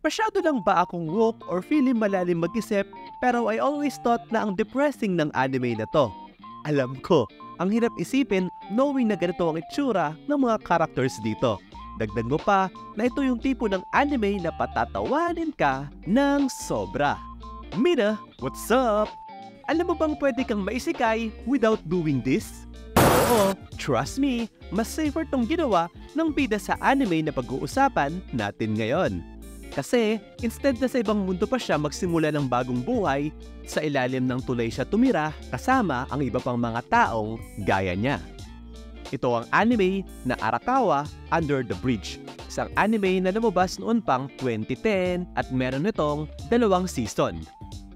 Masyado lang ba akong woke or feeling malalim mag-isip, pero I always thought na ang depressing ng anime na to. Alam ko, ang hirap isipin knowing na ganito ang itsura ng mga characters dito. Dagdag mo pa na ito yung tipo ng anime na patatawanin ka ng sobra. Mina, what's up? Alam mo bang pwede kang maisikay without doing this? Oo, trust me, mas safer tong ginawa ng bida sa anime na pag-uusapan natin ngayon. Kasi instead na sa ibang mundo pa siya magsimula ng bagong buhay, sa ilalim ng tulay siya tumira kasama ang iba pang mga taong gaya niya. Ito ang anime na Arakawa Under the Bridge. Isang anime na lumabas noon pang 2010 at meron nitong 2 season.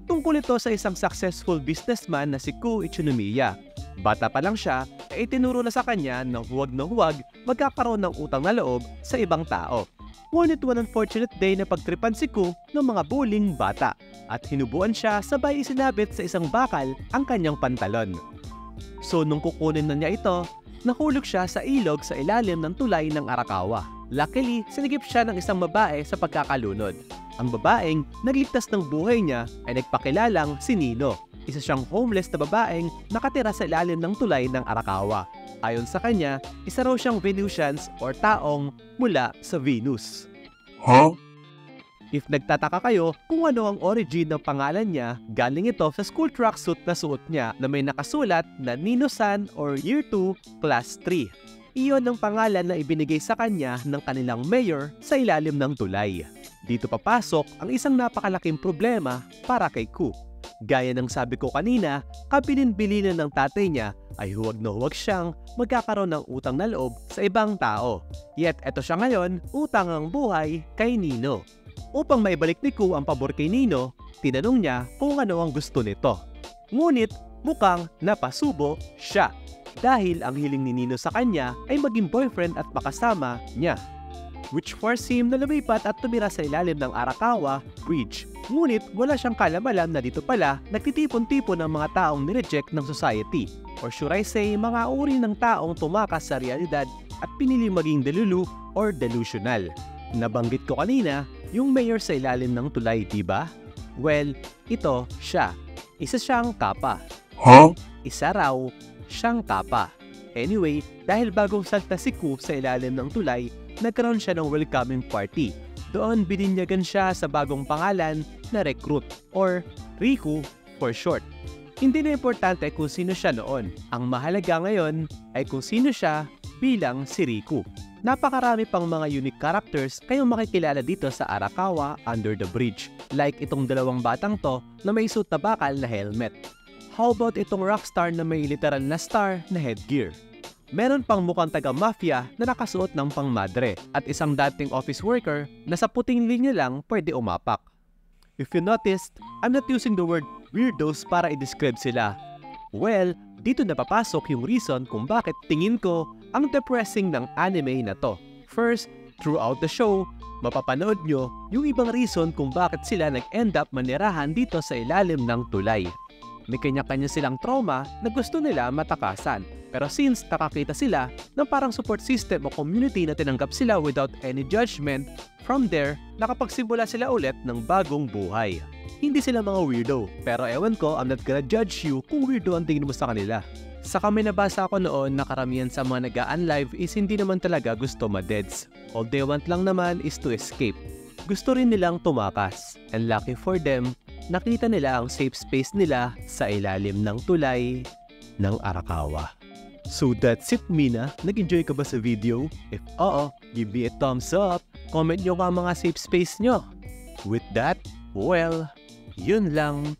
Tungkol ito sa isang successful businessman na si Ku Ichinomiya. Bata pa lang siya ay itinuro na sa kanya na huwag magkakaroon ng utang na loob sa ibang tao. Ngunit one unfortunate day na pagtripan si Ku ng mga bullying bata at hinubuan siya sabay isinabit sa isang bakal ang kanyang pantalon. So nung kukunin na niya ito, nahulog siya sa ilog sa ilalim ng tulay ng Arakawa. Luckily, sinigip siya ng isang babae sa pagkakalunod. Ang babaeng nagligtas ng buhay niya ay nagpakilalang si Nino. Isa siyang homeless na babaeng nakatira sa ilalim ng tulay ng Arakawa. Ayon sa kanya, isa raw siyang Venusians or taong mula sa Venus. Huh? If nagtataka kayo kung ano ang origin ng pangalan niya, galing ito sa school tracksuit na suot niya na may nakasulat na Nino-san or Year 2, Class 3. Iyon ang pangalan na ibinigay sa kanya ng kanilang mayor sa ilalim ng tulay. Dito papasok ang isang napakalaking problema para kay Ku. Gaya ng sabi ko kanina, kabilin-bilinan ng tatay niya ay huwag na huwag siyang magkakaroon ng utang na loob sa ibang tao. Yet eto siya ngayon, utang ang buhay kay Nino. Upang maibalik ni Ku ang pabor kay Nino, tinanong niya kung ano ang gusto nito. Ngunit mukhang napasubo siya dahil ang hiling ni Nino sa kanya ay maging boyfriend at makasama niya. Which forced him na lumipat at tumira sa ilalim ng Arakawa Bridge. Ngunit wala siyang kalamalam na dito pala nagtitipon-tipon ng mga taong nireject ng society. Or should I say, mga uri ng taong tumakas sa realidad at pinili maging delulu or delusional. Nabanggit ko kanina, yung mayor sa ilalim ng tulay, diba? Well, ito siya. Isa siyang kapa. Huh? Isa raw siyang kapa. Anyway, dahil bagong salta si Ku sa ilalim ng tulay, nagkaroon siya ng welcoming party. Doon bininyagan siya sa bagong pangalan na Recruit or Riku for short. Hindi na importante kung sino siya noon. Ang mahalaga ngayon ay kung sino siya bilang si Riku. Napakarami pang mga unique characters kayong makikilala dito sa Arakawa Under the Bridge. Like itong 2 batang to na may suit na bakal na helmet. How about itong rockstar na may literal na star na headgear? Meron pang mukhang taga-mafia na nakasuot ng pangmadre at isang dating office worker na sa puting linya lang pwede umapak. If you noticed, I'm not using the word weirdos para i-describe sila. Well, dito na papasok yung reason kung bakit tingin ko ang depressing ng anime na to. First, throughout the show, mapapanood nyo yung ibang reason kung bakit sila nag-end up manirahan dito sa ilalim ng tulay. May kanya-kanya silang trauma na gusto nila matakasan. Pero since nakakita sila ng parang support system o community na tinanggap sila without any judgment, from there, nakapagsimula sila ulit ng bagong buhay. Hindi sila mga weirdo, pero ewan ko, I'm not gonna judge you kung weirdo ang tingin mo sa kanila. Sa kami nabasa ko noon na karamihan sa mga nag-a-unlive is hindi naman talaga gusto ma-deads. All they want lang naman is to escape. Gusto rin nilang tumakas. And lucky for them, nakita nila ang safe space nila sa ilalim ng tulay ng Arakawa. So that's it, Mina. Nag-enjoy ka ba sa video? If oo, give me a thumbs up. Comment nyo ka mga safe space nyo. With that, well, yun lang.